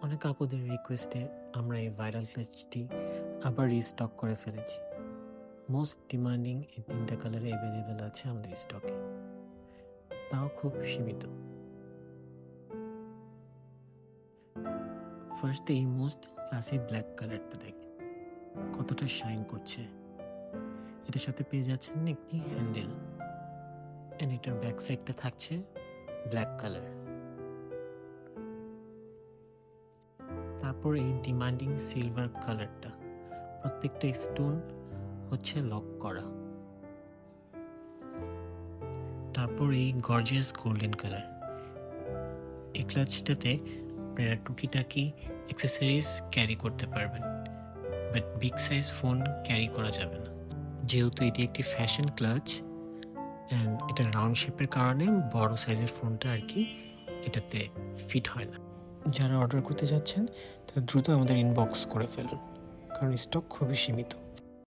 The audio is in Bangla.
অনেক আপুদের রিকোয়েস্টে আমরা এই ভাইরাল ক্লাচটি আবার রিস্টক করে ফেলেছি। মোস্ট ডিমান্ডিং এই ৩টা কালারে অ্যাভেলেবেল আছে আমাদের স্টকে, তাও খুব সীমিত। ফার্স্টে এই মোস্ট ক্লাসি ব্ল্যাক কালারটা দেখেন কতটা শাইন করছে। এটার সাথে পেয়ে যাচ্ছেন একটি হ্যান্ডেল, অ্যান্ড এটার ব্যাক সাইডটা থাকছে ব্ল্যাক কালার। তারপর এই ডিমান্ডিং সিলভার কালারটা, প্রত্যেকটা স্টোন হচ্ছে লক করা। তারপর এই গর্জিয়াস গোল্ডেন কালার। এই ক্লাচটাতে আপনারা টুকিটাকি অ্যাক্সেসরিজ ক্যারি করতে পারবেন, but big size phone carry করা যাবে না, যেহেতু এটি একটি ফ্যাশন ক্লাচ অ্যান্ড এটা রাউন্ড শেপের কারণে বড় সাইজের ফোনটা আর কি এটাতে ফিট হয় না। যারা অর্ডার করতে যাচ্ছেন তারা দ্রুত আমাদের ইনবক্স করে ফেলুন, কারণ স্টক খুবই সীমিত।